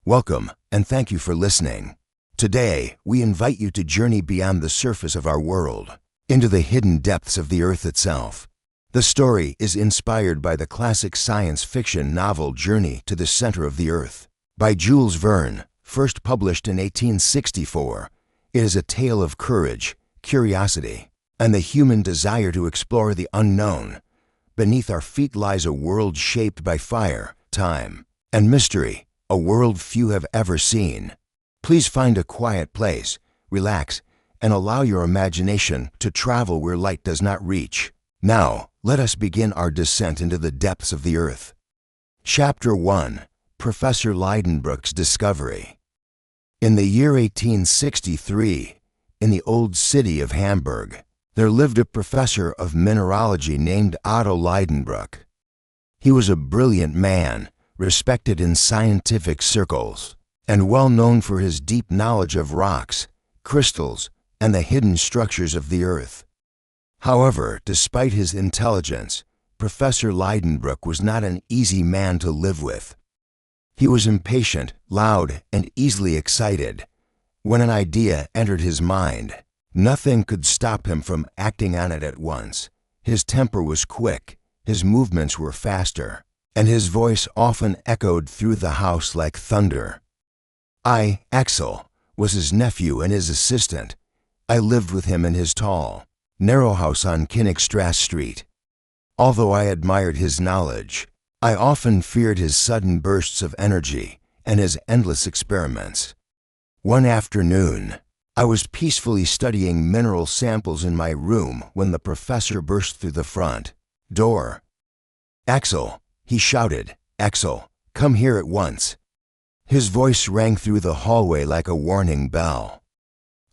Welcome, and thank you for listening. Today, we invite you to journey beyond the surface of our world, into the hidden depths of the Earth itself. The story is inspired by the classic science fiction novel Journey to the Center of the Earth by Jules Verne, first published in 1864. It is a tale of courage, curiosity, and the human desire to explore the unknown. Beneath our feet lies a world shaped by fire, time, and mystery, a world few have ever seen. Please find a quiet place, relax, and allow your imagination to travel where light does not reach. Now, let us begin our descent into the depths of the Earth. Chapter 1: Professor Lidenbrock's Discovery. In the year 1863, in the old city of Hamburg, there lived a professor of mineralogy named Otto Lidenbrock. He was a brilliant man, respected in scientific circles, and well known for his deep knowledge of rocks, crystals, and the hidden structures of the Earth. However, despite his intelligence, Professor Lidenbrock was not an easy man to live with. He was impatient, loud, and easily excited. When an idea entered his mind, nothing could stop him from acting on it at once. His temper was quick, his movements were faster, and his voice often echoed through the house like thunder. I, Axel, was his nephew and his assistant. I lived with him in his tall, narrow house on Königstrasse Street. Although I admired his knowledge, I often feared his sudden bursts of energy and his endless experiments. One afternoon, I was peacefully studying mineral samples in my room when the professor burst through the front door. "Axel," he shouted, "Axel, come here at once." His voice rang through the hallway like a warning bell.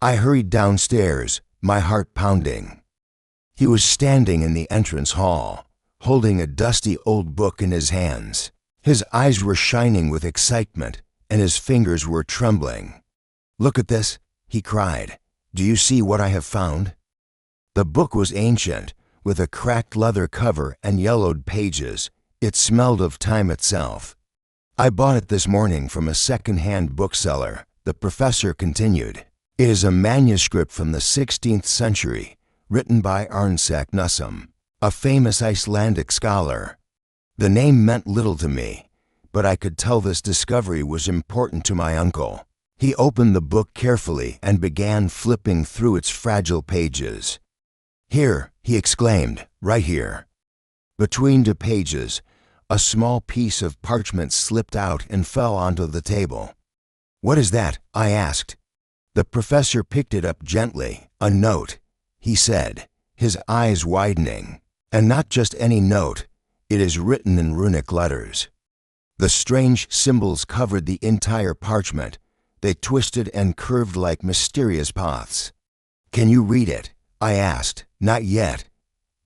I hurried downstairs, my heart pounding. He was standing in the entrance hall, holding a dusty old book in his hands. His eyes were shining with excitement, and his fingers were trembling. "Look at this," he cried. "Do you see what I have found?" The book was ancient, with a cracked leather cover and yellowed pages. It smelled of time itself. "I bought it this morning from a second-hand bookseller," the professor continued. "It is a manuscript from the 16th century, written by Arnsak Nussum, a famous Icelandic scholar. The name meant little to me, but I could tell this discovery was important to my uncle." He opened the book carefully and began flipping through its fragile pages. "Here," he exclaimed, "right here." Between the pages, a small piece of parchment slipped out and fell onto the table. "What is that?" I asked. The professor picked it up gently. "A note," he said, his eyes widening. "And not just any note. It is written in runic letters." The strange symbols covered the entire parchment. They twisted and curved like mysterious paths. "Can you read it?" I asked. "Not yet,"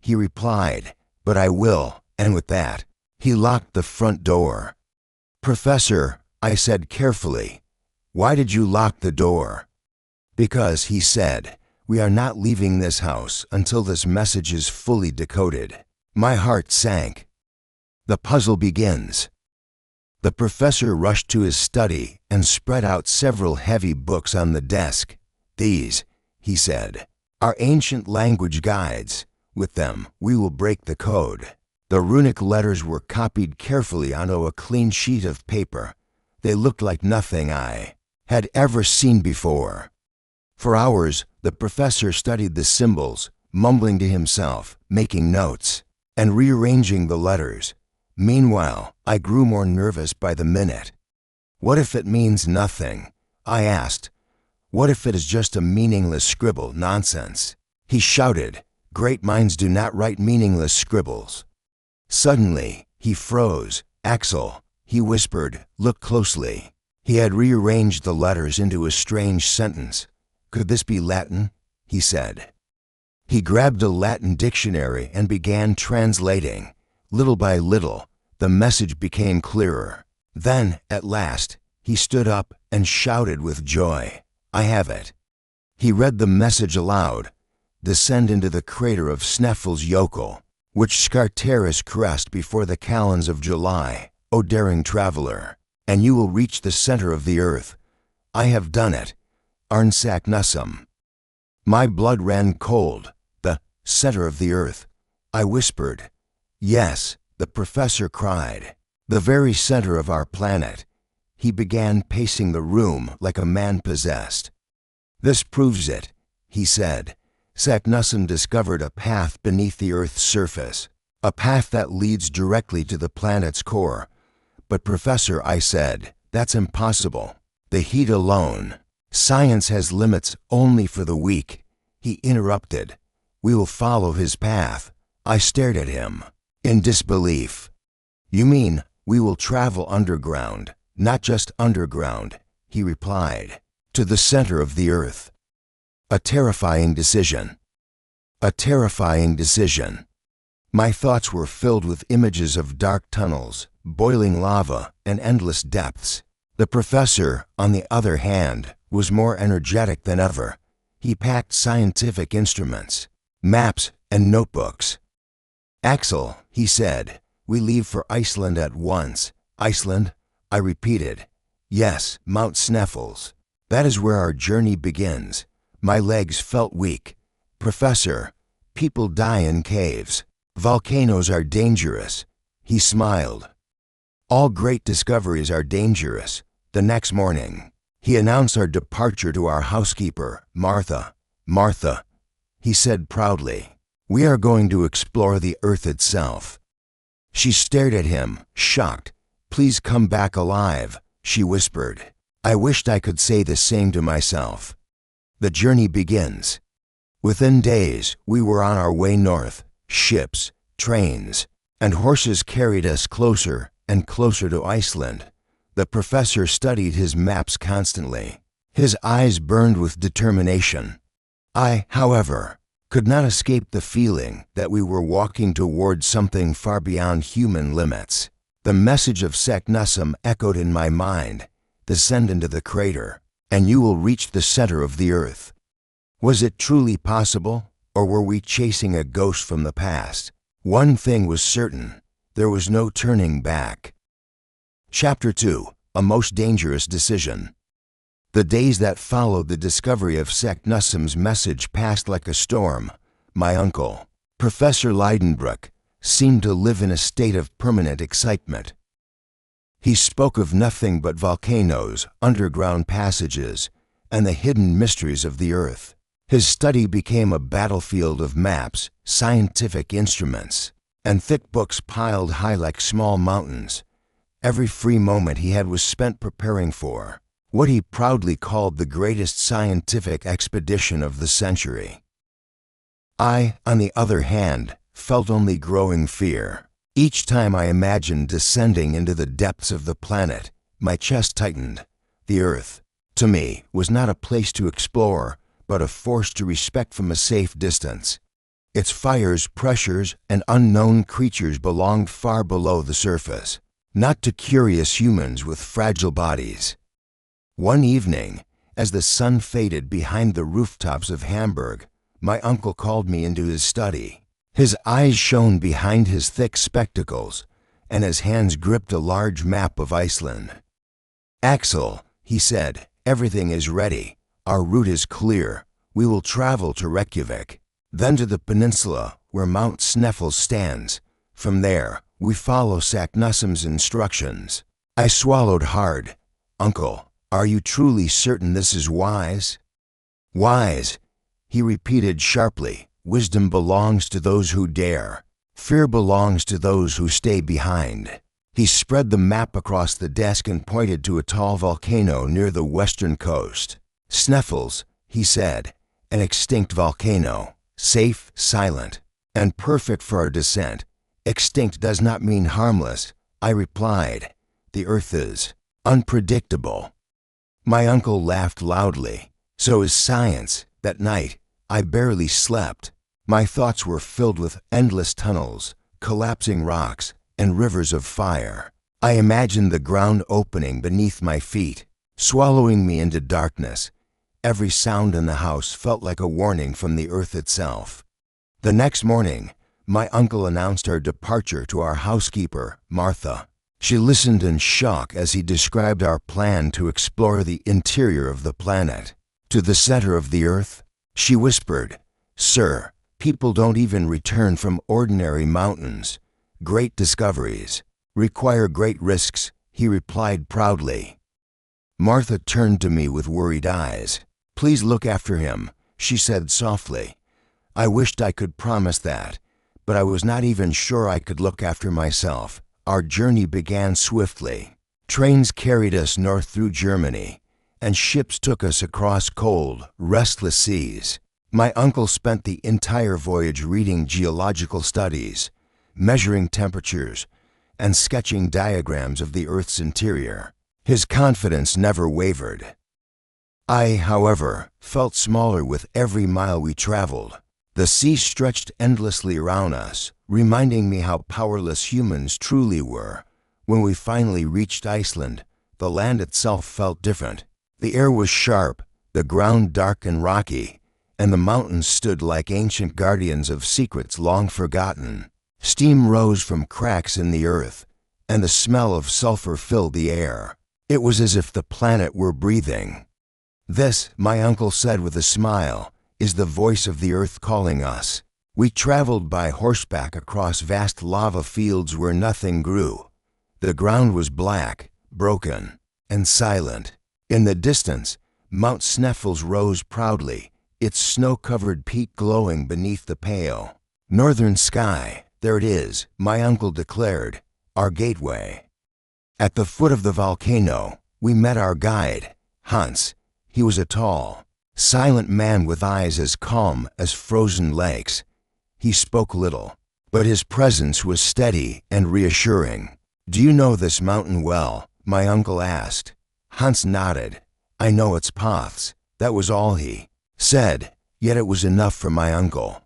he replied, "but I will," and with that, he locked the front door. "Professor," I said carefully, "why did you lock the door?" "Because," he said, "we are not leaving this house until this message is fully decoded." My heart sank. The puzzle begins. The professor rushed to his study and spread out several heavy books on the desk. "These," he said, "are ancient language guides. With them, we will break the code." The runic letters were copied carefully onto a clean sheet of paper. They looked like nothing I had ever seen before. For hours, the professor studied the symbols, mumbling to himself, making notes, and rearranging the letters. Meanwhile, I grew more nervous by the minute. "What if it means nothing?" I asked. "What if it is just a meaningless scribble, nonsense?" He shouted, "Great minds do not write meaningless scribbles." Suddenly, he froze. "Axel," he whispered, "look closely." He had rearranged the letters into a strange sentence. "Could this be Latin?" he said. He grabbed a Latin dictionary and began translating. Little by little, the message became clearer. Then, at last, he stood up and shouted with joy, "I have it." He read the message aloud. "Descend into the crater of Sneffels Jökull, which Scartaris crest before the calends of July, O daring traveler. and you will reach the center of the earth. I have done it. Arnsak Nussum. My blood ran cold. The center of the earth. I whispered. Yes, the professor cried. The very center of our planet. He began pacing the room like a man possessed. This proves it, he said. Saknussemm discovered a path beneath the Earth's surface, a path that leads directly to the planet's core. But Professor, I said, that's impossible. The heat alone. Science has limits only for the weak. He interrupted. We will follow his path. I stared at him, in disbelief. You mean we will travel underground, not just underground, he replied, to the center of the earth. A terrifying decision. A terrifying decision. My thoughts were filled with images of dark tunnels, boiling lava, and endless depths. The professor, on the other hand, was more energetic than ever. He packed scientific instruments, maps, and notebooks. Axel, he said, we leave for Iceland at once. Iceland? I repeated. Yes, Mount Sneffels. That is where our journey begins. My legs felt weak. Professor, people die in caves. Volcanoes are dangerous. He smiled. All great discoveries are dangerous. The next morning, he announced our departure to our housekeeper, Martha. Martha, he said proudly, we are going to explore the earth itself. She stared at him, shocked. Please come back alive, she whispered. I wished I could say the same to myself. The journey begins. Within days, we were on our way north. Ships, trains, and horses carried us closer and closer to Iceland. The professor studied his maps constantly. His eyes burned with determination. I, however, could not escape the feeling that we were walking towards something far beyond human limits. The message of Saknussemm echoed in my mind. Descend into the crater, and you will reach the center of the earth. Was it truly possible, or were we chasing a ghost from the past? One thing was certain. There was no turning back. Chapter 2. A Most Dangerous Decision. The days that followed the discovery of Saknussemm's message passed like a storm. My uncle, Professor Leidenbruck, seemed to live in a state of permanent excitement. He spoke of nothing but volcanoes, underground passages, and the hidden mysteries of the earth. His study became a battlefield of maps, scientific instruments, and thick books piled high like small mountains. Every free moment he had was spent preparing for what he proudly called the greatest scientific expedition of the century. I, on the other hand, felt only growing fear. Each time I imagined descending into the depths of the planet, my chest tightened. The earth, to me, was not a place to explore, but a force to respect from a safe distance. Its fires, pressures, and unknown creatures belonged far below the surface, not to curious humans with fragile bodies. One evening, as the sun faded behind the rooftops of Hamburg, my uncle called me into his study. His eyes shone behind his thick spectacles, and his hands gripped a large map of Iceland. Axel, he said, everything is ready. Our route is clear. We will travel to Reykjavik, then to the peninsula where Mount Sneffels stands. From there, we follow Saknussemm's instructions. I swallowed hard. Uncle, are you truly certain this is wise? Wise, he repeated sharply. Wisdom belongs to those who dare. Fear belongs to those who stay behind. He spread the map across the desk and pointed to a tall volcano near the western coast. Sneffels, he said, an extinct volcano, safe, silent, and perfect for our descent. Extinct does not mean harmless, I replied. The earth is unpredictable. My uncle laughed loudly. So is science. That night, I barely slept. My thoughts were filled with endless tunnels, collapsing rocks, and rivers of fire. I imagined the ground opening beneath my feet, swallowing me into darkness. Every sound in the house felt like a warning from the earth itself. The next morning, my uncle announced our departure to our housekeeper, Martha. She listened in shock as he described our plan to explore the interior of the planet. To the center of the Earth, she whispered, "Sir, people don't even return from ordinary mountains. Great discoveries require great risks," he replied proudly. Martha turned to me with worried eyes. "Please look after him," she said softly. I wished I could promise that, but I was not even sure I could look after myself. Our journey began swiftly. Trains carried us north through Germany, and ships took us across cold, restless seas. My uncle spent the entire voyage reading geological studies, measuring temperatures, and sketching diagrams of the Earth's interior. His confidence never wavered. I, however, felt smaller with every mile we traveled. The sea stretched endlessly around us, reminding me how powerless humans truly were. When we finally reached Iceland, the land itself felt different. The air was sharp, the ground dark and rocky, and the mountains stood like ancient guardians of secrets long forgotten. Steam rose from cracks in the earth, and the smell of sulfur filled the air. It was as if the planet were breathing. "This," my uncle said with a smile, "is the voice of the earth calling us." We traveled by horseback across vast lava fields where nothing grew. The ground was black, broken, and silent. In the distance, Mount Sneffels rose proudly, its snow-covered peak glowing beneath the pale northern sky. "There it is," my uncle declared, "our gateway." At the foot of the volcano, we met our guide, Hans. He was a tall, silent man with eyes as calm as frozen lakes. He spoke little, but his presence was steady and reassuring. "Do you know this mountain well?" my uncle asked. Hans nodded. "I know its paths." That was all he said, yet it was enough for my uncle.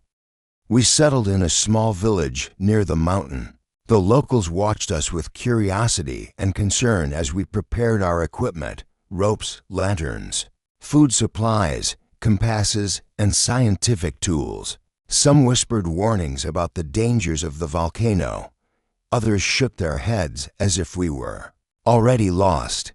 We settled in a small village near the mountain. The locals watched us with curiosity and concern as we prepared our equipment: ropes, lanterns, food supplies, compasses, and scientific tools. Some whispered warnings about the dangers of the volcano. Others shook their heads as if we were already lost.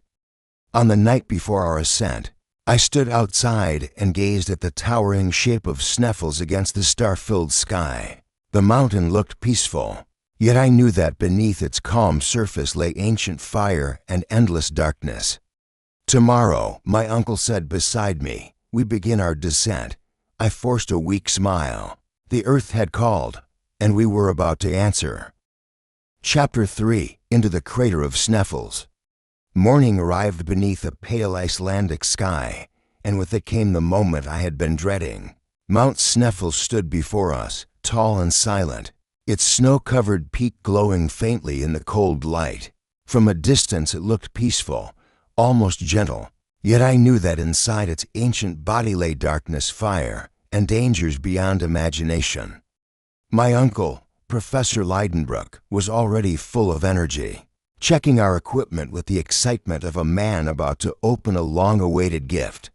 On the night before our ascent, I stood outside and gazed at the towering shape of Sneffels against the star-filled sky. The mountain looked peaceful, yet I knew that beneath its calm surface lay ancient fire and endless darkness. "Tomorrow," my uncle said beside me, "we begin our descent." I forced a weak smile. The earth had called, and we were about to answer. Chapter 3: Into the Crater of Sneffels. Morning arrived beneath a pale Icelandic sky, and with it came the moment I had been dreading. Mount Sneffels stood before us, tall and silent, its snow-covered peak glowing faintly in the cold light. From a distance it looked peaceful, almost gentle, yet I knew that inside its ancient body lay darkness, fire, and dangers beyond imagination. My uncle, Professor Leidenbruck, was already full of energy, checking our equipment with the excitement of a man about to open a long-awaited gift.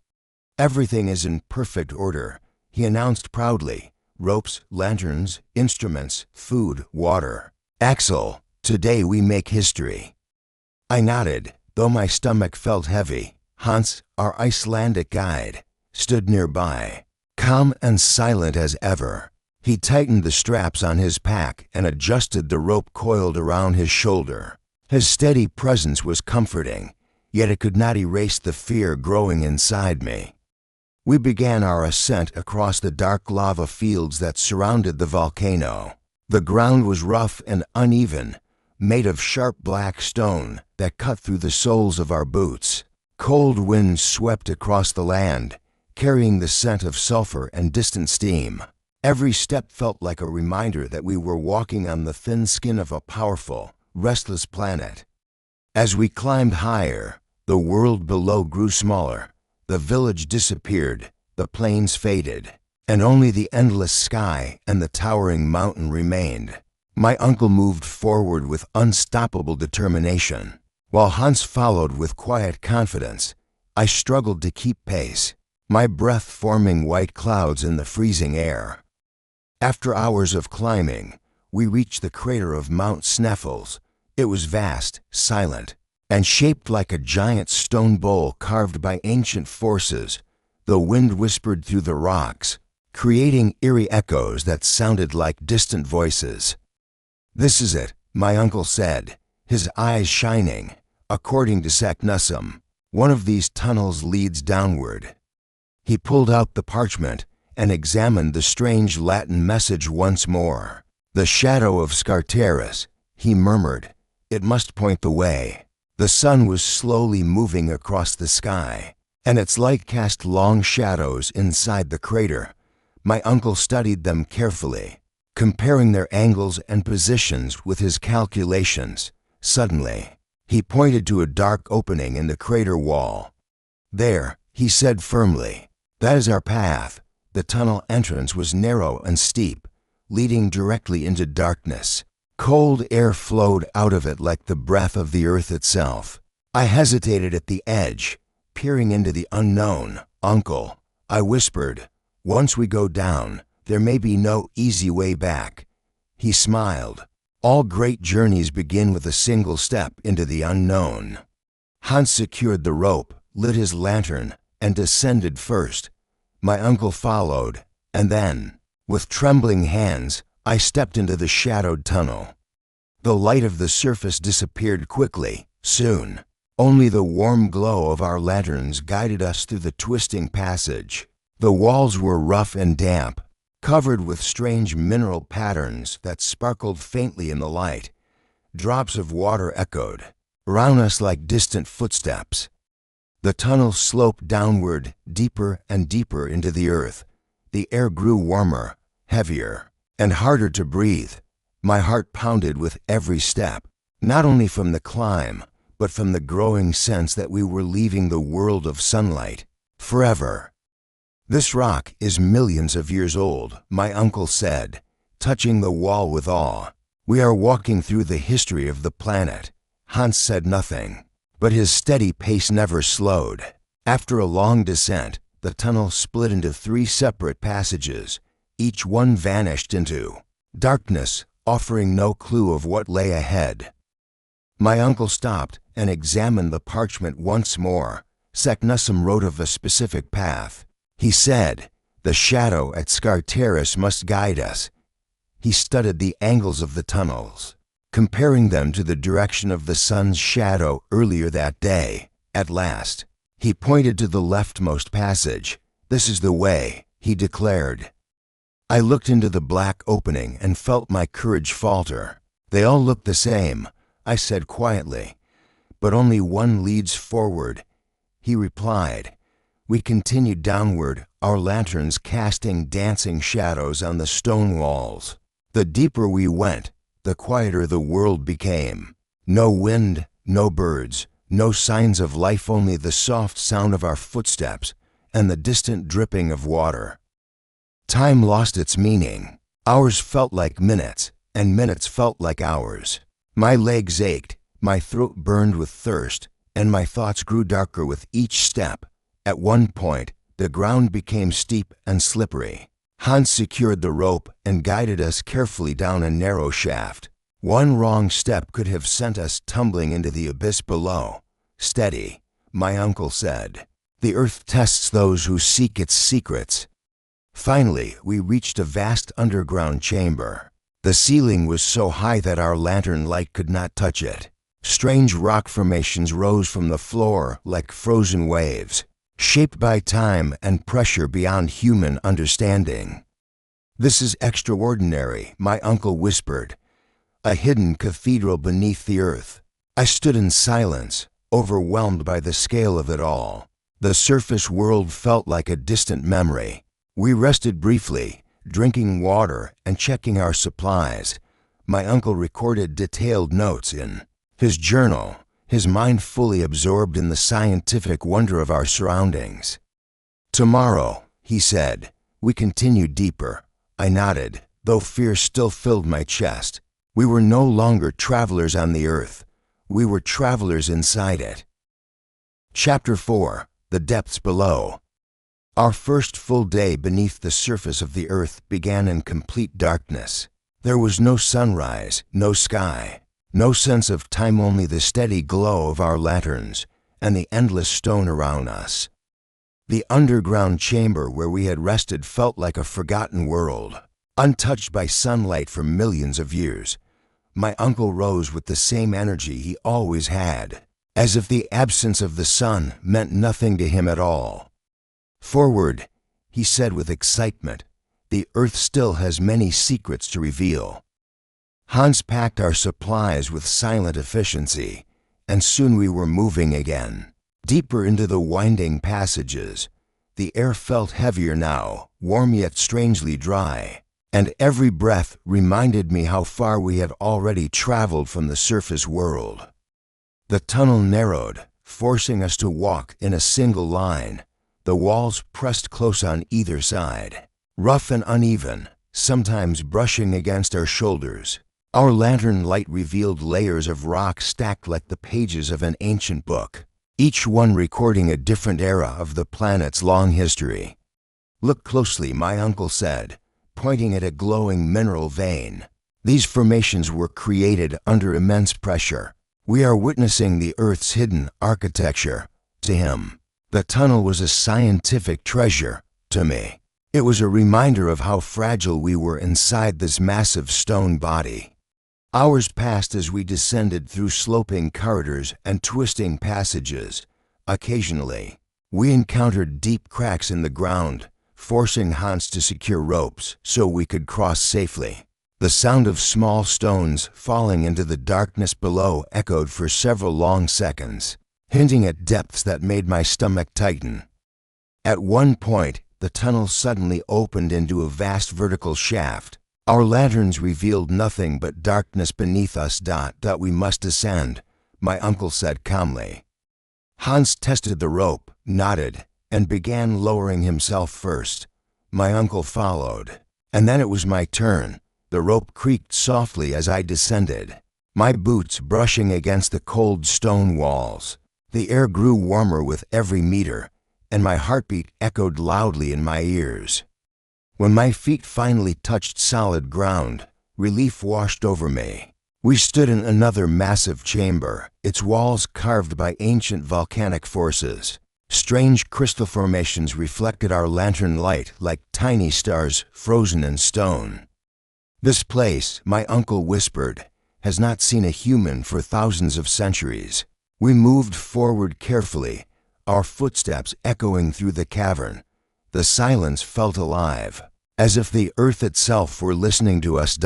"Everything is in perfect order," he announced proudly. "Ropes, lanterns, instruments, food, water. Axel, today we make history." I nodded, though my stomach felt heavy. Hans, our Icelandic guide, stood nearby, calm and silent as ever. He tightened the straps on his pack and adjusted the rope coiled around his shoulder. His steady presence was comforting, yet it could not erase the fear growing inside me. We began our ascent across the dark lava fields that surrounded the volcano. The ground was rough and uneven, made of sharp black stone that cut through the soles of our boots. Cold winds swept across the land, carrying the scent of sulfur and distant steam. Every step felt like a reminder that we were walking on the thin skin of a powerful, restless planet. As we climbed higher, the world below grew smaller. The village disappeared, the plains faded, and only the endless sky and the towering mountain remained. My uncle moved forward with unstoppable determination, while Hans followed with quiet confidence. I struggled to keep pace, my breath forming white clouds in the freezing air. After hours of climbing, we reached the crater of Mount Sneffels, It was vast, silent, and shaped like a giant stone bowl carved by ancient forces. The wind whispered through the rocks, creating eerie echoes that sounded like distant voices. "This is it," my uncle said, his eyes shining. "According to Saknussemm, one of these tunnels leads downward." He pulled out the parchment and examined the strange Latin message once more. "The shadow of Scartaris," he murmured. "It must point the way." The sun was slowly moving across the sky, and its light cast long shadows inside the crater. My uncle studied them carefully, comparing their angles and positions with his calculations. Suddenly, he pointed to a dark opening in the crater wall. "There," he said firmly. "That is our path." The tunnel entrance was narrow and steep, leading directly into darkness. Cold air flowed out of it like the breath of the earth itself. I hesitated at the edge, peering into the unknown. "Uncle," I whispered, "once we go down, there may be no easy way back." He smiled. "All great journeys begin with a single step into the unknown." Hans secured the rope, lit his lantern, and descended first. My uncle followed, and then, with trembling hands, I stepped into the shadowed tunnel. The light of the surface disappeared quickly. Soon, only the warm glow of our lanterns guided us through the twisting passage. The walls were rough and damp, covered with strange mineral patterns that sparkled faintly in the light. Drops of water echoed around us like distant footsteps. The tunnel sloped downward, deeper and deeper into the earth. The air grew warmer, heavier, and harder to breathe. My heart pounded with every step, not only from the climb, but from the growing sense that we were leaving the world of sunlight forever. "This rock is millions of years old," my uncle said, touching the wall with awe. "We are walking through the history of the planet." Hans said nothing, but his steady pace never slowed. After a long descent, the tunnel split into 3 separate passages. Each one vanished into darkness, offering no clue of what lay ahead. My uncle stopped and examined the parchment once more. Saknussemm wrote of a specific path. He said, "The shadow at Scartaris must guide us." He studied the angles of the tunnels, comparing them to the direction of the sun's shadow earlier that day. At last, he pointed to the leftmost passage. "This is the way," he declared. I looked into the black opening and felt my courage falter. "They all look the same," I said quietly. "But only one leads forward," he replied. We continued downward, our lanterns casting dancing shadows on the stone walls. The deeper we went, the quieter the world became. No wind, no birds, no signs of life, only the soft sound of our footsteps and the distant dripping of water. Time lost its meaning. Hours felt like minutes, and minutes felt like hours. My legs ached, my throat burned with thirst, and my thoughts grew darker with each step. At one point, the ground became steep and slippery. Hans secured the rope and guided us carefully down a narrow shaft. One wrong step could have sent us tumbling into the abyss below. "Steady," my uncle said. "The earth tests those who seek its secrets." Finally, we reached a vast underground chamber. The ceiling was so high that our lantern light could not touch it. Strange rock formations rose from the floor like frozen waves, shaped by time and pressure beyond human understanding. "This is extraordinary," my uncle whispered. "A hidden cathedral beneath the earth." I stood in silence, overwhelmed by the scale of it all. The surface world felt like a distant memory. We rested briefly, drinking water and checking our supplies. My uncle recorded detailed notes in his journal, his mind fully absorbed in the scientific wonder of our surroundings. "Tomorrow," he said, "we continue deeper." I nodded, though fear still filled my chest. We were no longer travelers on the earth. We were travelers inside it. Chapter 4: The Depths Below. Our first full day beneath the surface of the earth began in complete darkness. There was no sunrise, no sky, No sense of time, only the steady glow of our lanterns and the endless stone around us. The underground chamber where we had rested felt like a forgotten world, untouched by sunlight for millions of years. My uncle rose with the same energy he always had, as if the absence of the sun meant nothing to him at all. "Forward," he said with excitement. "The earth still has many secrets to reveal." Hans packed our supplies with silent efficiency, and soon we were moving again, deeper into the winding passages. The air felt heavier now, warm yet strangely dry, and every breath reminded me how far we had already traveled from the surface world. The tunnel narrowed, forcing us to walk in a single line, the walls pressed close on either side, rough and uneven, sometimes brushing against our shoulders. Our lantern light revealed layers of rock stacked like the pages of an ancient book, each one recording a different era of the planet's long history. "Look closely," my uncle said, pointing at a glowing mineral vein. "These formations were created under immense pressure. We are witnessing the Earth's hidden architecture." To him, the tunnel was a scientific treasure. To me, it was a reminder of how fragile we were inside this massive stone body. Hours passed as we descended through sloping corridors and twisting passages. Occasionally, we encountered deep cracks in the ground, forcing Hans to secure ropes so we could cross safely. The sound of small stones falling into the darkness below echoed for several long seconds, hinting at depths that made my stomach tighten. At one point, the tunnel suddenly opened into a vast vertical shaft. Our lanterns revealed nothing but darkness beneath us. "We must descend," my uncle said calmly. Hans tested the rope, nodded, and began lowering himself first. My uncle followed, and then it was my turn. The rope creaked softly as I descended, my boots brushing against the cold stone walls. The air grew warmer with every meter, and my heartbeat echoed loudly in my ears. When my feet finally touched solid ground, relief washed over me. We stood in another massive chamber, its walls carved by ancient volcanic forces. Strange crystal formations reflected our lantern light like tiny stars frozen in stone. "This place," my uncle whispered, "has not seen a human for thousands of centuries." We moved forward carefully, our footsteps echoing through the cavern. The silence felt alive, as if the earth itself were listening to us.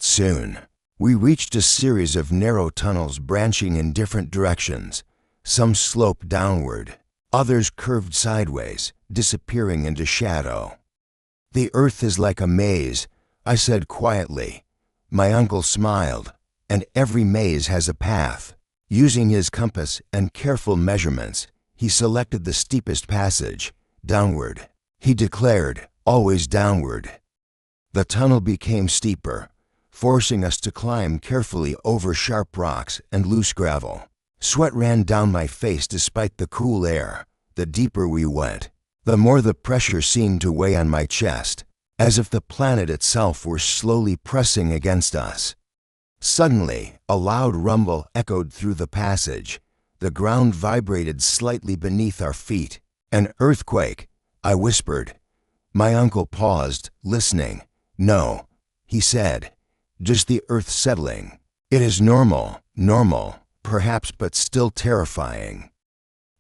Soon, we reached a series of narrow tunnels branching in different directions. Some sloped downward, others curved sideways, disappearing into shadow. "The earth is like a maze," I said quietly. My uncle smiled. "And every maze has a path." Using his compass and careful measurements, he selected the steepest passage. "Downward," he declared, "always downward." The tunnel became steeper, forcing us to climb carefully over sharp rocks and loose gravel. Sweat ran down my face despite the cool air. The deeper we went, the more the pressure seemed to weigh on my chest, as if the planet itself were slowly pressing against us. Suddenly, a loud rumble echoed through the passage. The ground vibrated slightly beneath our feet. "An earthquake," I whispered. My uncle paused, listening. "No," he said, "just the earth settling. It is normal, perhaps, but still terrifying."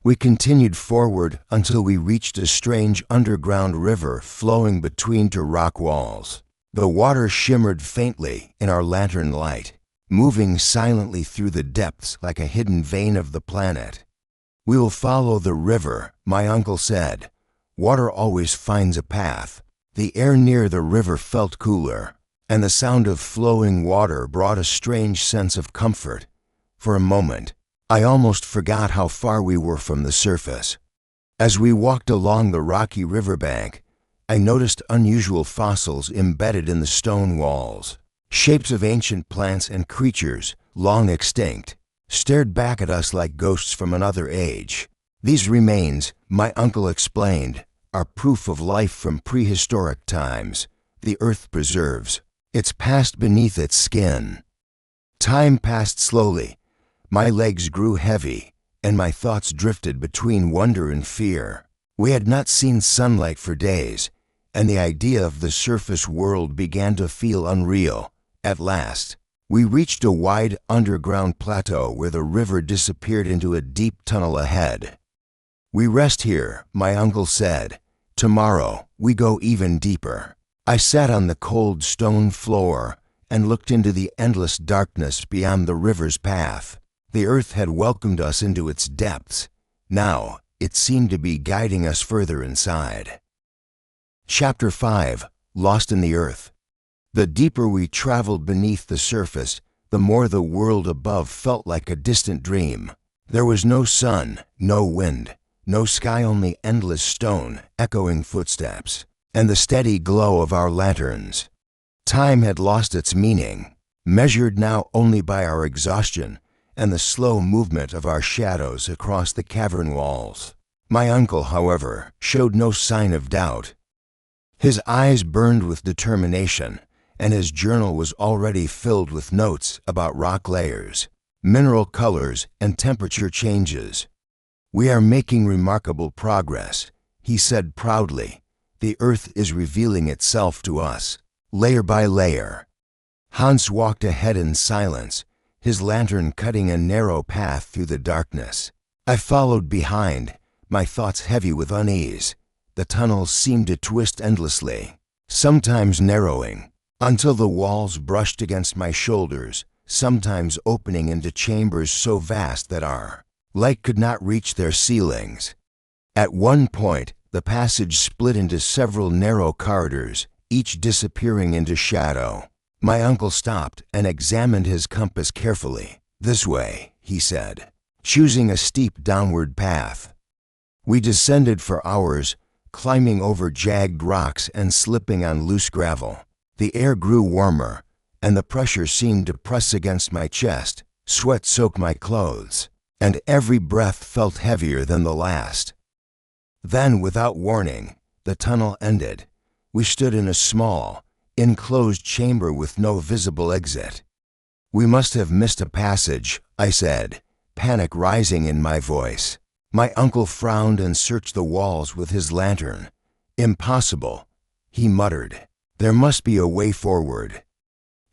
We continued forward until we reached a strange underground river flowing between two rock walls. The water shimmered faintly in our lantern light, moving silently through the depths like a hidden vein of the planet. "We will follow the river," my uncle said. "Water always finds a path." The air near the river felt cooler, and the sound of flowing water brought a strange sense of comfort. For a moment, I almost forgot how far we were from the surface. As we walked along the rocky riverbank, I noticed unusual fossils embedded in the stone walls. Shapes of ancient plants and creatures, long extinct, stared back at us like ghosts from another age. "These remains," my uncle explained, "are proof of life from prehistoric times. The earth preserves its past beneath its skin." Time passed slowly. My legs grew heavy, and my thoughts drifted between wonder and fear. We had not seen sunlight for days, and the idea of the surface world began to feel unreal. At last, we reached a wide underground plateau where the river disappeared into a deep tunnel ahead. "We rest here," my uncle said. "Tomorrow, we go even deeper." I sat on the cold stone floor and looked into the endless darkness beyond the river's path. The earth had welcomed us into its depths. Now, it seemed to be guiding us further inside. Chapter 5. Lost in the Earth. The deeper we traveled beneath the surface, the more the world above felt like a distant dream. There was no sun, no wind, no sky, only endless stone, echoing footsteps, and the steady glow of our lanterns. Time had lost its meaning, measured now only by our exhaustion and the slow movement of our shadows across the cavern walls. My uncle, however, showed no sign of doubt. His eyes burned with determination, and his journal was already filled with notes about rock layers, mineral colors, and temperature changes. "We are making remarkable progress," he said proudly. "The earth is revealing itself to us, layer by layer." Hans walked ahead in silence, his lantern cutting a narrow path through the darkness. I followed behind, my thoughts heavy with unease. The tunnels seemed to twist endlessly, sometimes narrowing, until the walls brushed against my shoulders, sometimes opening into chambers so vast that our light could not reach their ceilings. At one point, the passage split into several narrow corridors, each disappearing into shadow. My uncle stopped and examined his compass carefully. "This way," he said, choosing a steep downward path. We descended for hours, climbing over jagged rocks and slipping on loose gravel. The air grew warmer, and the pressure seemed to press against my chest. Sweat soaked my clothes, and every breath felt heavier than the last. Then, without warning, the tunnel ended. We stood in a small, enclosed chamber with no visible exit. "We must have missed a passage," I said, panic rising in my voice. My uncle frowned and searched the walls with his lantern. "Impossible," he muttered. "There must be a way forward."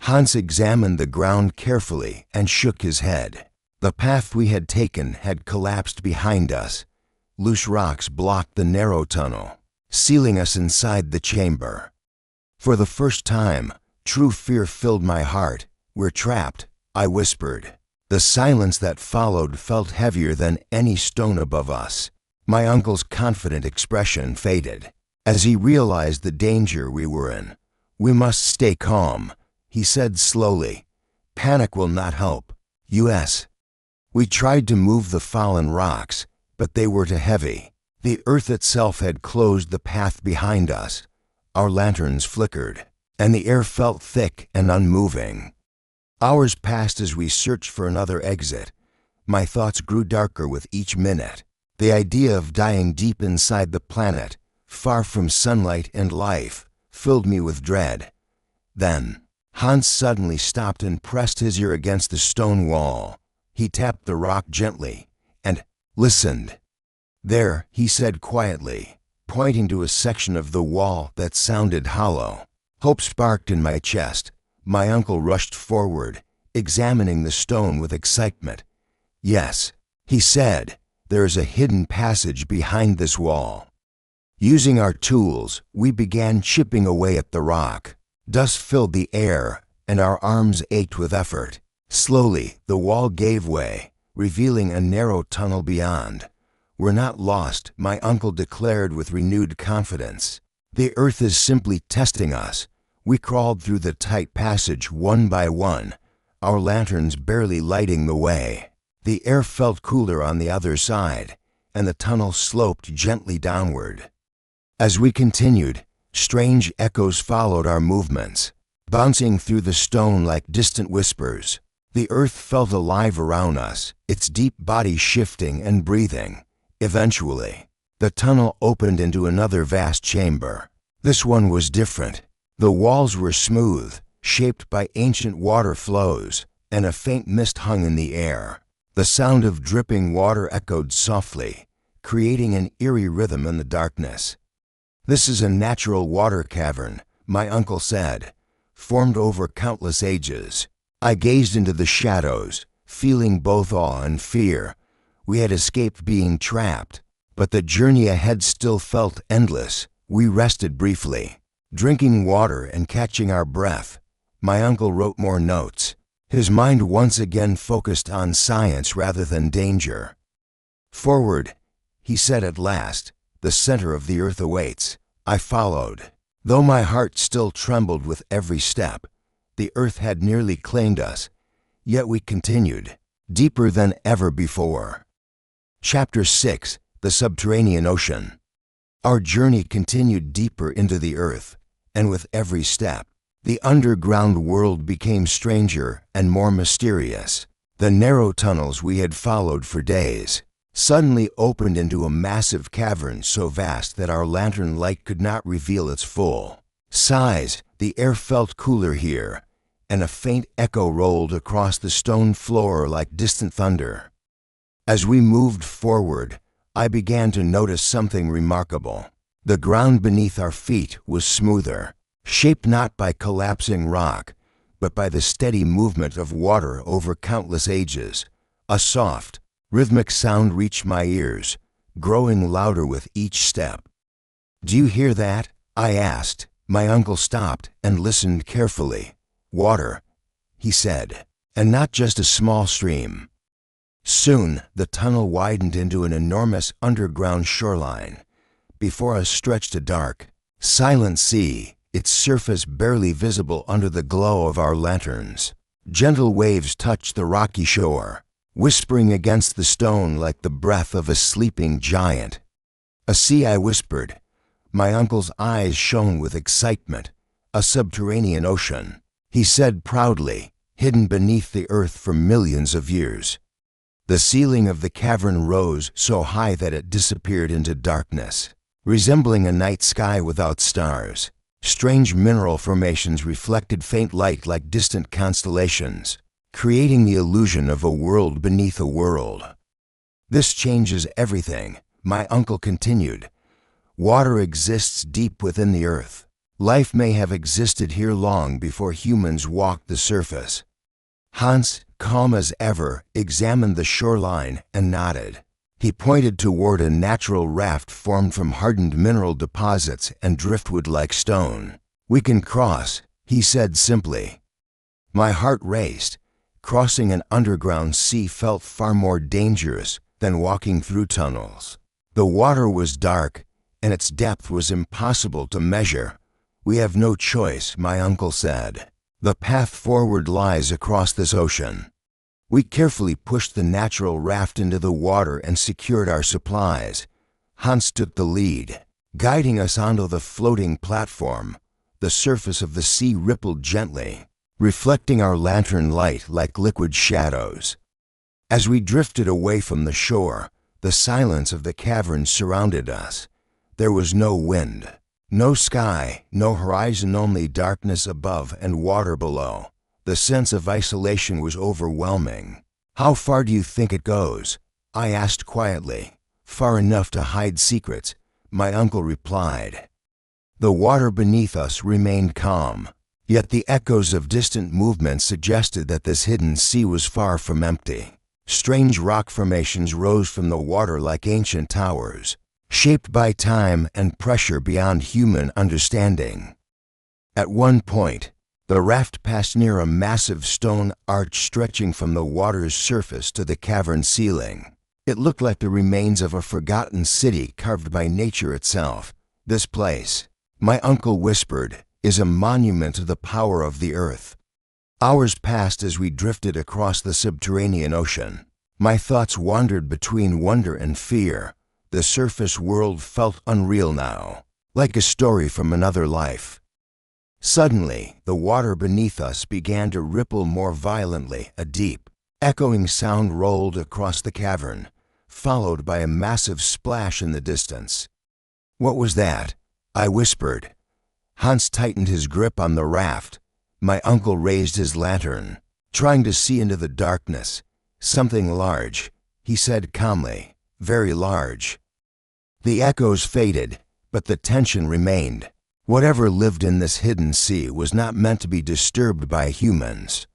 Hans examined the ground carefully and shook his head. The path we had taken had collapsed behind us. Loose rocks blocked the narrow tunnel, sealing us inside the chamber. For the first time, true fear filled my heart. "We're trapped," I whispered. The silence that followed felt heavier than any stone above us. My uncle's confident expression faded as he realized the danger we were in. "We must stay calm," he said slowly. "Panic will not help." U.S. We tried to move the fallen rocks, but they were too heavy. The earth itself had closed the path behind us. Our lanterns flickered, and the air felt thick and unmoving. Hours passed as we searched for another exit. My thoughts grew darker with each minute. The idea of dying deep inside the planet, far from sunlight and life, filled me with dread. Then, Hans suddenly stopped and pressed his ear against the stone wall. He tapped the rock gently and listened. "There," he said quietly, pointing to a section of the wall that sounded hollow. Hope sparked in my chest. My uncle rushed forward, examining the stone with excitement. "Yes," he said, "there is a hidden passage behind this wall." Using our tools, we began chipping away at the rock. Dust filled the air, and our arms ached with effort. Slowly, the wall gave way, revealing a narrow tunnel beyond. "We're not lost," my uncle declared with renewed confidence. "The earth is simply testing us." We crawled through the tight passage one by one, our lanterns barely lighting the way. The air felt cooler on the other side, and the tunnel sloped gently downward. As we continued, strange echoes followed our movements, bouncing through the stone like distant whispers. The earth felt alive around us, its deep body shifting and breathing. Eventually, the tunnel opened into another vast chamber. This one was different. The walls were smooth, shaped by ancient water flows, and a faint mist hung in the air. The sound of dripping water echoed softly, creating an eerie rhythm in the darkness. "This is a natural water cavern," my uncle said, "formed over countless ages." I gazed into the shadows, feeling both awe and fear. We had escaped being trapped, but the journey ahead still felt endless. We rested briefly, drinking water and catching our breath. My uncle wrote more notes, his mind once again focused on science rather than danger. "Forward," he said at last, "the center of the earth awaits." I followed. Though my heart still trembled with every step, the earth had nearly claimed us, yet we continued, deeper than ever before. Chapter 6: The Subterranean Ocean. Our journey continued deeper into the earth, and with every step, the underground world became stranger and more mysterious. The narrow tunnels we had followed for days suddenly opened into a massive cavern so vast that our lantern light could not reveal its full size. The air felt cooler here, and a faint echo rolled across the stone floor like distant thunder. As we moved forward, I began to notice something remarkable. The ground beneath our feet was smoother, shaped not by collapsing rock, but by the steady movement of water over countless ages. A soft, rhythmic sound reached my ears, growing louder with each step. "Do you hear that?" I asked. My uncle stopped and listened carefully. "Water," he said, "and not just a small stream." Soon, the tunnel widened into an enormous underground shoreline. Before us stretched a dark, silent sea, its surface barely visible under the glow of our lanterns. Gentle waves touched the rocky shore, whispering against the stone like the breath of a sleeping giant. "A sea," I whispered. My uncle's eyes shone with excitement. "A subterranean ocean," he said proudly, "hidden beneath the earth for millions of years." The ceiling of the cavern rose so high that it disappeared into darkness, resembling a night sky without stars. Strange mineral formations reflected faint light like distant constellations, creating the illusion of a world beneath a world. "This changes everything," my uncle continued. "Water exists deep within the earth. Life may have existed here long before humans walked the surface." Hans, calm as ever, examined the shoreline and nodded. He pointed toward a natural raft formed from hardened mineral deposits and driftwood-like stone. "We can cross," he said simply. My heart raced. Crossing an underground sea felt far more dangerous than walking through tunnels. The water was dark, and its depth was impossible to measure. "We have no choice," my uncle said. "The path forward lies across this ocean." We carefully pushed the natural raft into the water and secured our supplies. Hans took the lead, guiding us onto the floating platform. The surface of the sea rippled gently, reflecting our lantern light like liquid shadows. As we drifted away from the shore, the silence of the cavern surrounded us. There was no wind, no sky, no horizon, only darkness above and water below. The sense of isolation was overwhelming. "How far do you think it goes?" I asked quietly. "Far enough to hide secrets," my uncle replied. The water beneath us remained calm, yet the echoes of distant movement suggested that this hidden sea was far from empty. Strange rock formations rose from the water like ancient towers, shaped by time and pressure beyond human understanding. At one point, the raft passed near a massive stone arch stretching from the water's surface to the cavern ceiling. It looked like the remains of a forgotten city carved by nature itself. "This place," my uncle whispered, "is a monument to the power of the earth." Hours passed as we drifted across the subterranean ocean. My thoughts wandered between wonder and fear. The surface world felt unreal now, like a story from another life. Suddenly, the water beneath us began to ripple more violently. A deep, echoing sound rolled across the cavern, followed by a massive splash in the distance. "What was that?" I whispered. Hans tightened his grip on the raft. My uncle raised his lantern. Trying to see into the darkness. Something large, he said calmly. Very large. The echoes faded, but the tension remained. Whatever lived in this hidden sea was not meant to be disturbed by humans.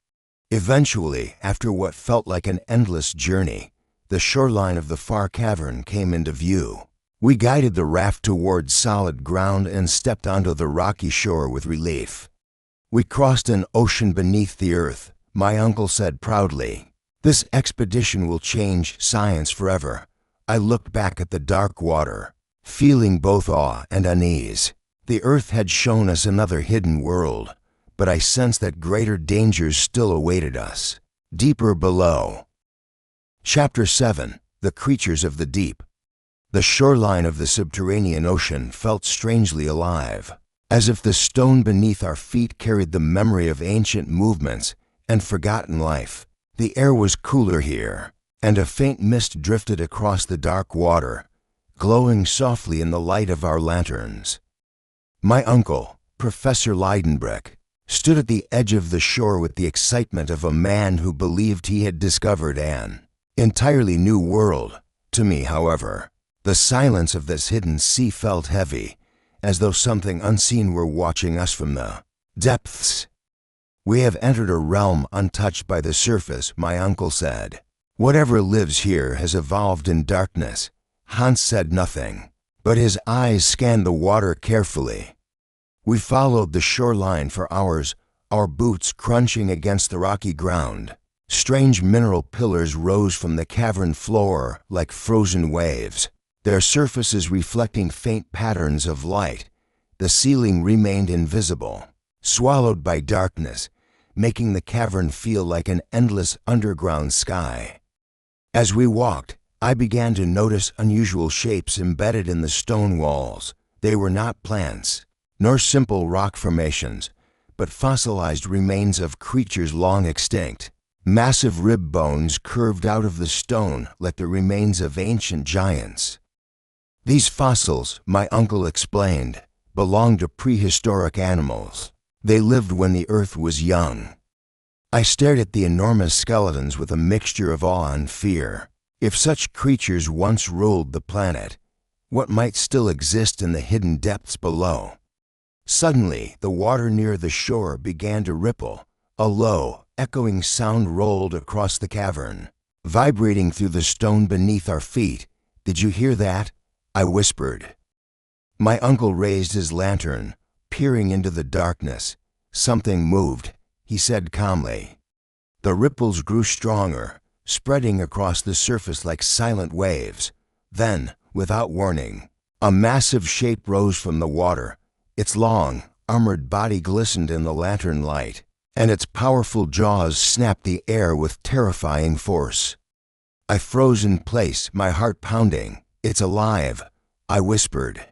Eventually, after what felt like an endless journey, the shoreline of the far cavern came into view. We guided the raft towards solid ground and stepped onto the rocky shore with relief. We crossed an ocean beneath the earth, my uncle said proudly. This expedition will change science forever. I looked back at the dark water, feeling both awe and unease. The earth had shown us another hidden world, but I sensed that greater dangers still awaited us, deeper below. Chapter 7. The Creatures of the Deep. The shoreline of the subterranean ocean felt strangely alive, as if the stone beneath our feet carried the memory of ancient movements and forgotten life. The air was cooler here, and a faint mist drifted across the dark water, glowing softly in the light of our lanterns. My uncle, Professor Leidenbrick, stood at the edge of the shore with the excitement of a man who believed he had discovered an entirely new world. To me, however, the silence of this hidden sea felt heavy, as though something unseen were watching us from the depths. We have entered a realm untouched by the surface, my uncle said. Whatever lives here has evolved in darkness. Hans said nothing, but his eyes scanned the water carefully. We followed the shoreline for hours, our boots crunching against the rocky ground. Strange mineral pillars rose from the cavern floor like frozen waves, their surfaces reflecting faint patterns of light. The ceiling remained invisible, swallowed by darkness, making the cavern feel like an endless underground sky. As we walked, I began to notice unusual shapes embedded in the stone walls. They were not plants, nor simple rock formations, but fossilized remains of creatures long extinct. Massive rib bones curved out of the stone like the remains of ancient giants. These fossils, my uncle explained, belonged to prehistoric animals. They lived when the earth was young. I stared at the enormous skeletons with a mixture of awe and fear. If such creatures once ruled the planet, what might still exist in the hidden depths below? Suddenly, the water near the shore began to ripple. A low, echoing sound rolled across the cavern, vibrating through the stone beneath our feet. Did you hear that? I whispered. My uncle raised his lantern, peering into the darkness. Something moved, he said calmly. The ripples grew stronger, spreading across the surface like silent waves. Then, without warning, a massive shape rose from the water. Its long, armored body glistened in the lantern light, and its powerful jaws snapped the air with terrifying force. I froze in place, my heart pounding. It's alive, I whispered.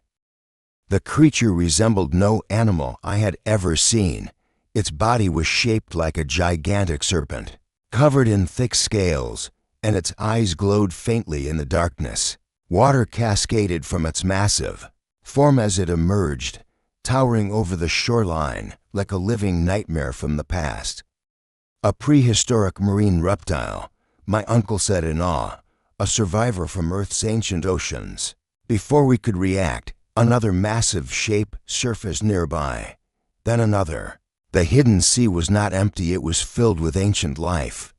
The creature resembled no animal I had ever seen. Its body was shaped like a gigantic serpent, covered in thick scales, and its eyes glowed faintly in the darkness. Water cascaded from its massive form as it emerged, towering over the shoreline like a living nightmare from the past. A prehistoric marine reptile, my uncle said in awe, a survivor from Earth's ancient oceans. Before we could react, another massive shape surfaced nearby. Then another. The hidden sea was not empty, it was filled with ancient life.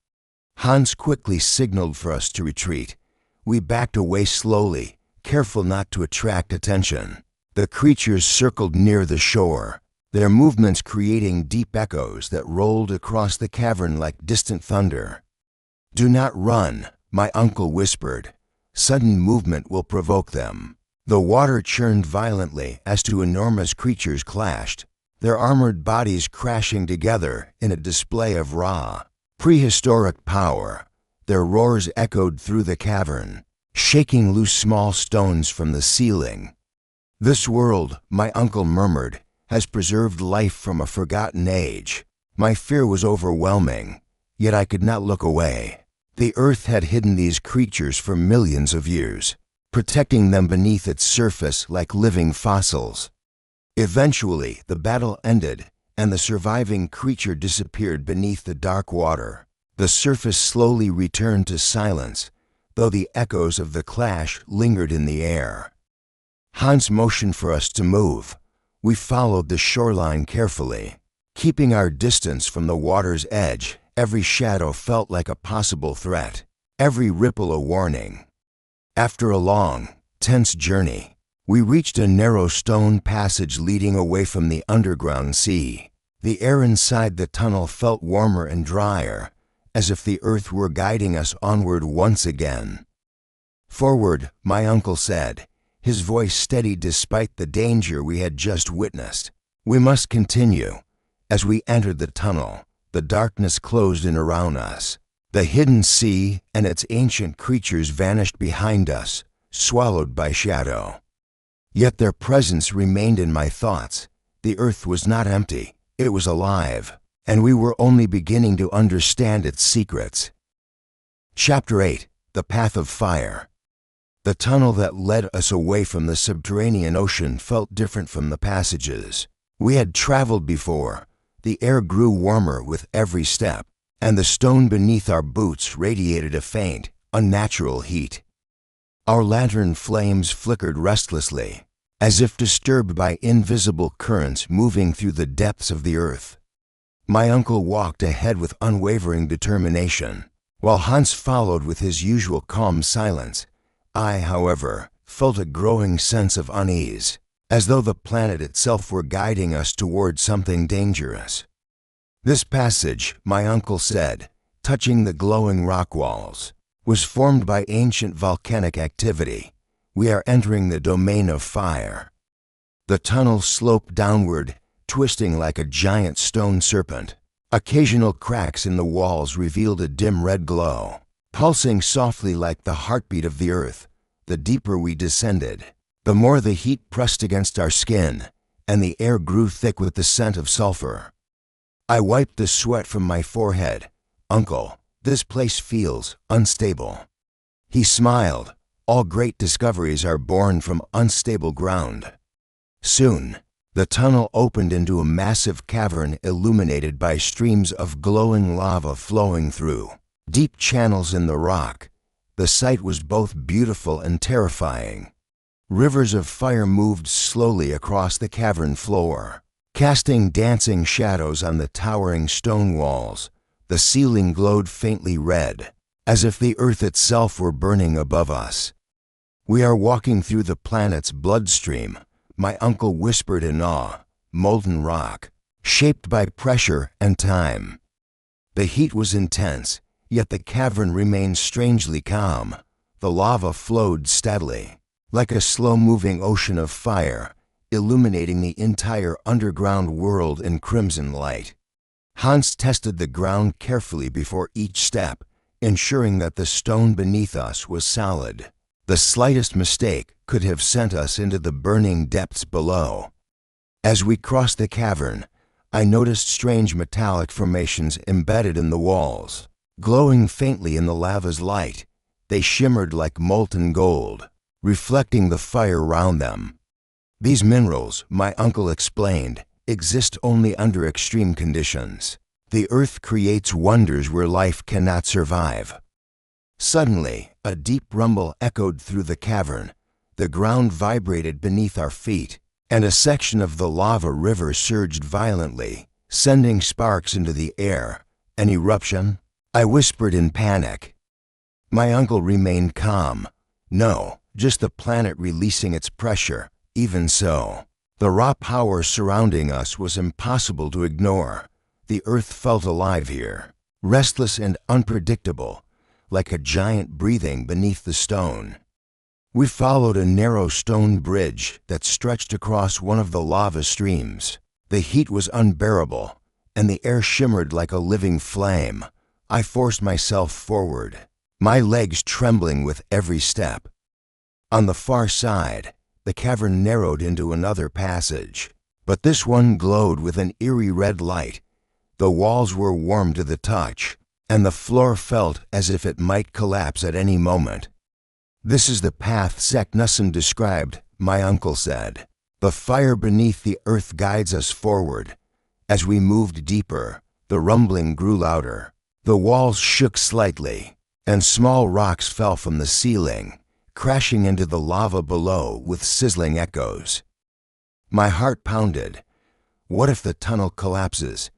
Hans quickly signaled for us to retreat. We backed away slowly, careful not to attract attention. The creatures circled near the shore, their movements creating deep echoes that rolled across the cavern like distant thunder. Do not run, my uncle whispered. Sudden movement will provoke them. The water churned violently as two enormous creatures clashed, their armored bodies crashing together in a display of raw, prehistoric power. Their roars echoed through the cavern, shaking loose small stones from the ceiling. This world, my uncle murmured, has preserved life from a forgotten age. My fear was overwhelming, yet I could not look away. The earth had hidden these creatures for millions of years, protecting them beneath its surface like living fossils. Eventually, the battle ended, and the surviving creature disappeared beneath the dark water. The surface slowly returned to silence, though the echoes of the clash lingered in the air. Hans motioned for us to move. We followed the shoreline carefully. Keeping our distance from the water's edge, every shadow felt like a possible threat, every ripple a warning. After a long, tense journey, we reached a narrow stone passage leading away from the underground sea. The air inside the tunnel felt warmer and drier, as if the earth were guiding us onward once again. "Forward," my uncle said, his voice steady despite the danger we had just witnessed. "We must continue." As we entered the tunnel, the darkness closed in around us. The hidden sea and its ancient creatures vanished behind us, swallowed by shadow. Yet their presence remained in my thoughts. The earth was not empty, it was alive, and we were only beginning to understand its secrets. Chapter 8: The Path of Fire. The tunnel that led us away from the subterranean ocean felt different from the passages we had traveled before. The air grew warmer with every step, and the stone beneath our boots radiated a faint, unnatural heat. Our lantern flames flickered restlessly, as if disturbed by invisible currents moving through the depths of the earth. My uncle walked ahead with unwavering determination, while Hans followed with his usual calm silence. I, however, felt a growing sense of unease, as though the planet itself were guiding us toward something dangerous. "This passage," my uncle said, touching the glowing rock walls, "was formed by ancient volcanic activity. We are entering the domain of fire." The tunnel sloped downward, twisting like a giant stone serpent. Occasional cracks in the walls revealed a dim red glow, pulsing softly like the heartbeat of the earth. The deeper we descended, the more the heat pressed against our skin, and the air grew thick with the scent of sulfur. I wiped the sweat from my forehead. "Uncle, this place feels unstable." He smiled. "All great discoveries are born from unstable ground." Soon, the tunnel opened into a massive cavern illuminated by streams of glowing lava flowing through deep channels in the rock. The sight was both beautiful and terrifying. Rivers of fire moved slowly across the cavern floor, casting dancing shadows on the towering stone walls. The ceiling glowed faintly red, as if the earth itself were burning above us. "We are walking through the planet's bloodstream," my uncle whispered in awe. "Molten rock, shaped by pressure and time." The heat was intense, yet the cavern remained strangely calm. The lava flowed steadily, like a slow-moving ocean of fire, illuminating the entire underground world in crimson light. Hans tested the ground carefully before each step, ensuring that the stone beneath us was solid. The slightest mistake could have sent us into the burning depths below. As we crossed the cavern, I noticed strange metallic formations embedded in the walls. Glowing faintly in the lava's light, they shimmered like molten gold, reflecting the fire around them. "These minerals," my uncle explained, "exist only under extreme conditions. The earth creates wonders where life cannot survive." Suddenly, a deep rumble echoed through the cavern. The ground vibrated beneath our feet, and a section of the lava river surged violently, sending sparks into the air. "An eruption?" I whispered in panic. My uncle remained calm. "No, just the planet releasing its pressure." Even so, the raw power surrounding us was impossible to ignore. The earth felt alive here, restless and unpredictable, like a giant breathing beneath the stone. We followed a narrow stone bridge that stretched across one of the lava streams. The heat was unbearable, and the air shimmered like a living flame. I forced myself forward, my legs trembling with every step. On the far side, the cavern narrowed into another passage, but this one glowed with an eerie red light. The walls were warm to the touch, and the floor felt as if it might collapse at any moment. "This is the path Seknussemm described," my uncle said. "The fire beneath the earth guides us forward, As we moved deeper, the rumbling grew louder. The walls shook slightly, and small rocks fell from the ceiling, crashing into the lava below with sizzling echoes. My heart pounded. What if the tunnel collapses?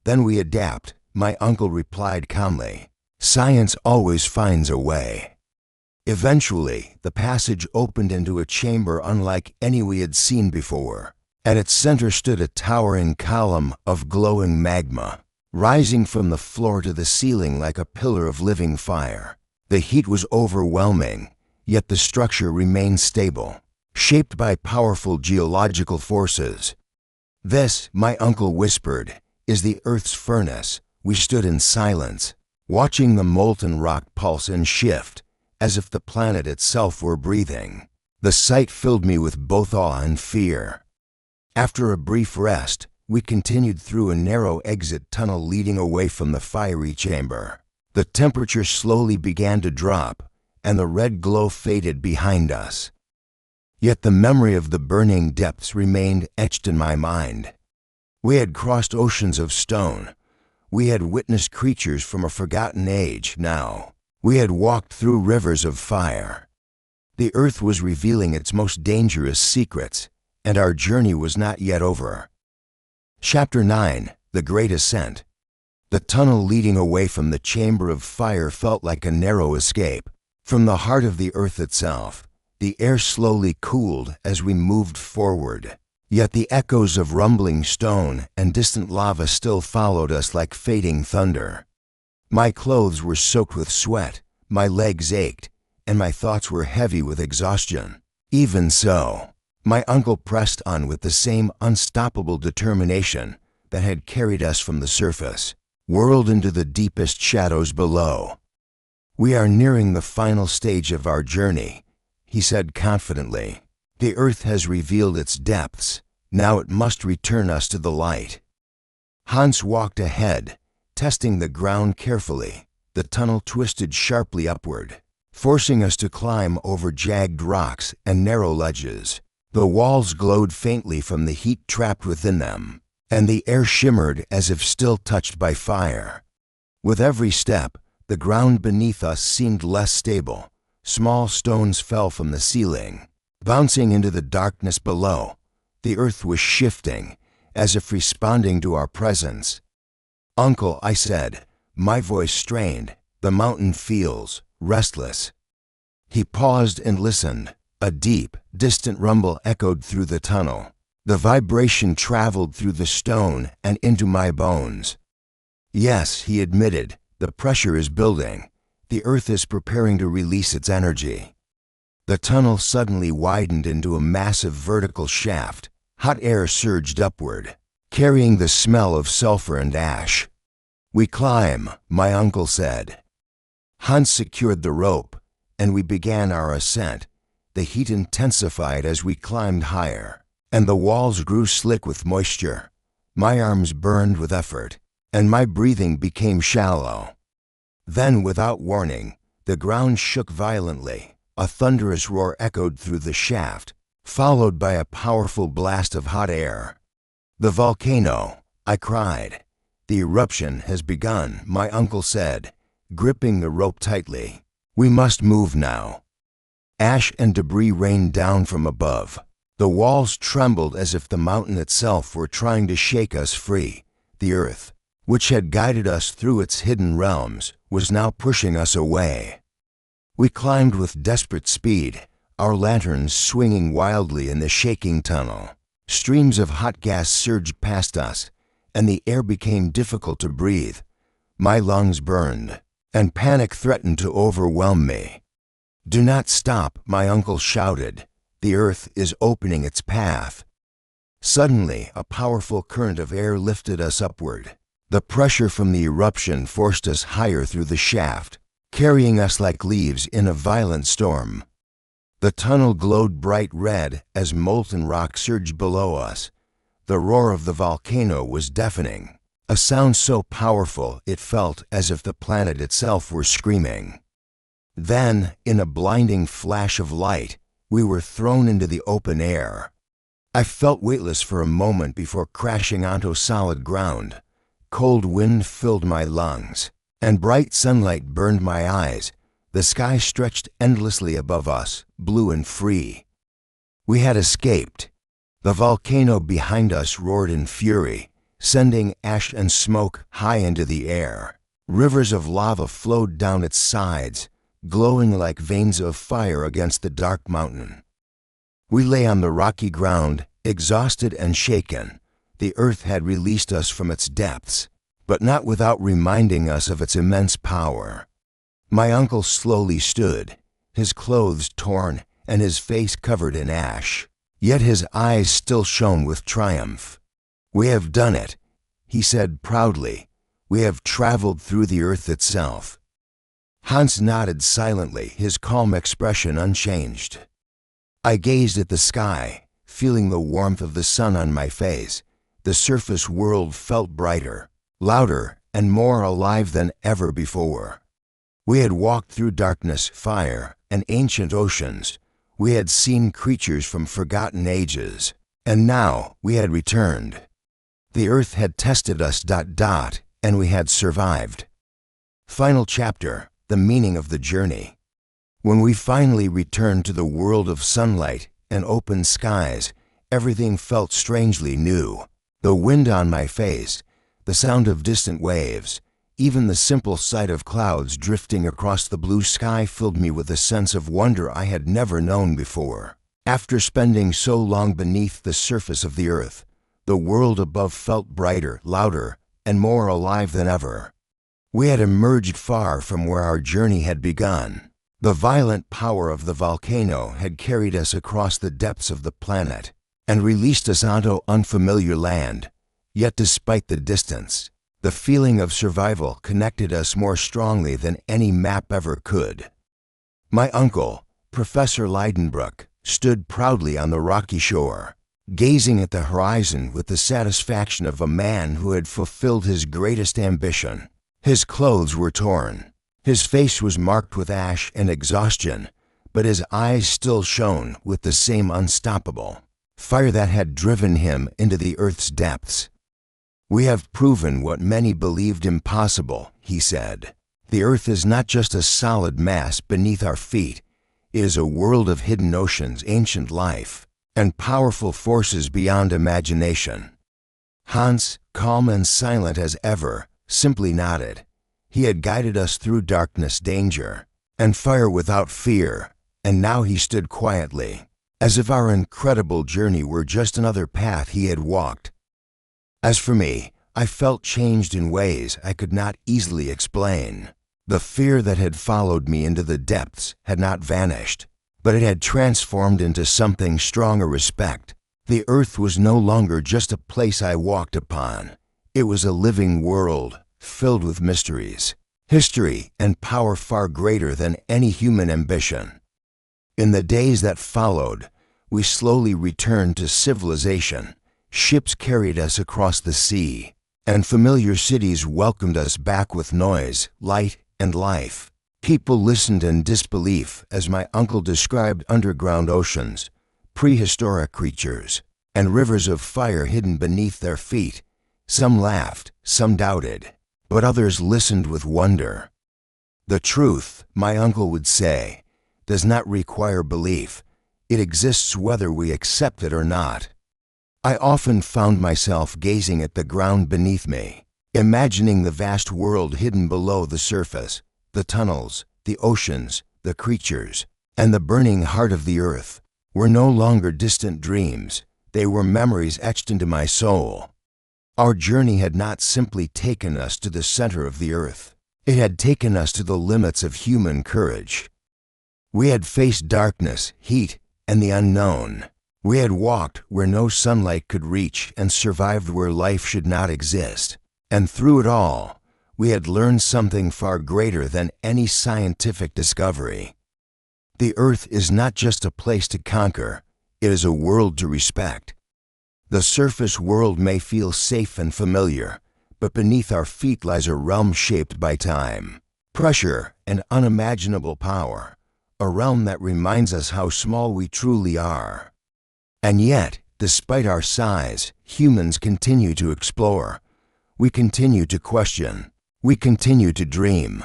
Then we adapt, my uncle replied calmly. Science always finds a way. Eventually, the passage opened into a chamber unlike any we had seen before. At its center stood a towering column of glowing magma, rising from the floor to the ceiling like a pillar of living fire. The heat was overwhelming, yet the structure remained stable, shaped by powerful geological forces. This, my uncle whispered, is the Earth's furnace. We stood in silence, watching the molten rock pulse and shift, as if the planet itself were breathing. The sight filled me with both awe and fear. After a brief rest, we continued through a narrow exit tunnel leading away from the fiery chamber. The temperature slowly began to drop, and the red glow faded behind us. Yet the memory of the burning depths remained etched in my mind. We had crossed oceans of stone. We had witnessed creatures from a forgotten age. Now, we had walked through rivers of fire. The earth was revealing its most dangerous secrets, and our journey was not yet over. Chapter 9: The Great Ascent. The tunnel leading away from the chamber of fire felt like a narrow escape. From the heart of the earth itself, the air slowly cooled as we moved forward. Yet the echoes of rumbling stone and distant lava still followed us like fading thunder. My clothes were soaked with sweat, my legs ached, and my thoughts were heavy with exhaustion. Even so, my uncle pressed on with the same unstoppable determination that had carried us from the surface, whirled into the deepest shadows below. We are nearing the final stage of our journey, he said confidently. The earth has revealed its depths. Now it must return us to the light. Hans walked ahead, testing the ground carefully. The tunnel twisted sharply upward, forcing us to climb over jagged rocks and narrow ledges. The walls glowed faintly from the heat trapped within them, and the air shimmered as if still touched by fire. With every step, the ground beneath us seemed less stable. Small stones fell from the ceiling, bouncing into the darkness below. The earth was shifting, as if responding to our presence. "Uncle," I said, my voice strained, "the mountain feels restless." He paused and listened. A deep, distant rumble echoed through the tunnel. The vibration traveled through the stone and into my bones. "Yes," he admitted, "the pressure is building. The earth is preparing to release its energy." The tunnel suddenly widened into a massive vertical shaft. Hot air surged upward, carrying the smell of sulfur and ash. "We climb," my uncle said. Hans secured the rope, and we began our ascent. The heat intensified as we climbed higher, and the walls grew slick with moisture. My arms burned with effort, and my breathing became shallow. Then, without warning, the ground shook violently. A thunderous roar echoed through the shaft, followed by a powerful blast of hot air. "The volcano," I cried. "The eruption has begun," my uncle said, gripping the rope tightly. "We must move now." Ash and debris rained down from above. The walls trembled as if the mountain itself were trying to shake us free. The earth, which had guided us through its hidden realms, was now pushing us away. We climbed with desperate speed, our lanterns swinging wildly in the shaking tunnel. Streams of hot gas surged past us, and the air became difficult to breathe. My lungs burned, and panic threatened to overwhelm me. "Do not stop," my uncle shouted. "The earth is opening its path." Suddenly, a powerful current of air lifted us upward. The pressure from the eruption forced us higher through the shaft, carrying us like leaves in a violent storm. The tunnel glowed bright red as molten rock surged below us. The roar of the volcano was deafening, a sound so powerful it felt as if the planet itself were screaming. Then, in a blinding flash of light, we were thrown into the open air. I felt weightless for a moment before crashing onto solid ground. Cold wind filled my lungs, and bright sunlight burned my eyes. The sky stretched endlessly above us, blue and free. We had escaped. The volcano behind us roared in fury, sending ash and smoke high into the air. Rivers of lava flowed down its sides, glowing like veins of fire against the dark mountain. We lay on the rocky ground, exhausted and shaken. The earth had released us from its depths, but not without reminding us of its immense power. My uncle slowly stood, his clothes torn and his face covered in ash, yet his eyes still shone with triumph. "We have done it," he said proudly. "We have traveled through the earth itself." Hans nodded silently, his calm expression unchanged. I gazed at the sky, feeling the warmth of the sun on my face. The surface world felt brighter, louder, and more alive than ever before. We had walked through darkness, fire, and ancient oceans. We had seen creatures from forgotten ages, and now we had returned. The earth had tested us, and we had survived. Final chapter, the meaning of the journey. When we finally returned to the world of sunlight and open skies, everything felt strangely new. The wind on my face, the sound of distant waves, even the simple sight of clouds drifting across the blue sky filled me with a sense of wonder I had never known before. After spending so long beneath the surface of the earth, the world above felt brighter, louder, and more alive than ever. We had emerged far from where our journey had begun. The violent power of the volcano had carried us across the depths of the planet and released us onto unfamiliar land. Yet despite the distance, the feeling of survival connected us more strongly than any map ever could. My uncle, Professor Leidenbruck, stood proudly on the rocky shore, gazing at the horizon with the satisfaction of a man who had fulfilled his greatest ambition. His clothes were torn. His face was marked with ash and exhaustion, but his eyes still shone with the same unstoppable fire that had driven him into the earth's depths. "We have proven what many believed impossible," he said. "The earth is not just a solid mass beneath our feet. It is a world of hidden oceans, ancient life, and powerful forces beyond imagination." Hans, calm and silent as ever, simply nodded. He had guided us through darkness, danger, and fire without fear, and now he stood quietly, as if our incredible journey were just another path he had walked. As for me, I felt changed in ways I could not easily explain. The fear that had followed me into the depths had not vanished, but it had transformed into something stronger: respect. The earth was no longer just a place I walked upon. It was a living world, filled with mysteries, history, and power far greater than any human ambition. In the days that followed, we slowly returned to civilization. Ships carried us across the sea, and familiar cities welcomed us back with noise, light, and life. People listened in disbelief as my uncle described underground oceans, prehistoric creatures, and rivers of fire hidden beneath their feet. Some laughed, some doubted, but others listened with wonder. "The truth," my uncle would say, "does not require belief. It exists whether we accept it or not." I often found myself gazing at the ground beneath me, imagining the vast world hidden below the surface, the tunnels, the oceans, the creatures, and the burning heart of the earth were no longer distant dreams. They were memories etched into my soul. Our journey had not simply taken us to the center of the earth. It had taken us to the limits of human courage. We had faced darkness, heat, and the unknown. We had walked where no sunlight could reach and survived where life should not exist. And through it all, we had learned something far greater than any scientific discovery. The earth is not just a place to conquer, it is a world to respect. The surface world may feel safe and familiar, but beneath our feet lies a realm shaped by time, pressure, and unimaginable power, a realm that reminds us how small we truly are. And yet, despite our size, humans continue to explore. We continue to question. We continue to dream.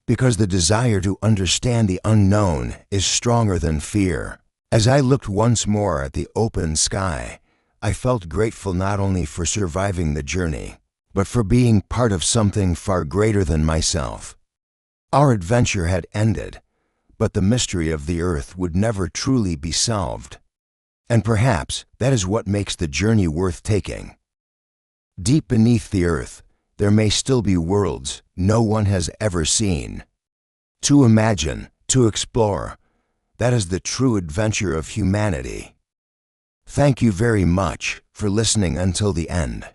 Because the desire to understand the unknown is stronger than fear. As I looked once more at the open sky, I felt grateful not only for surviving the journey, but for being part of something far greater than myself. Our adventure had ended, but the mystery of the earth would never truly be solved. And perhaps that is what makes the journey worth taking. Deep beneath the earth, there may still be worlds no one has ever seen. To imagine, to explore, that is the true adventure of humanity. Thank you very much for listening until the end.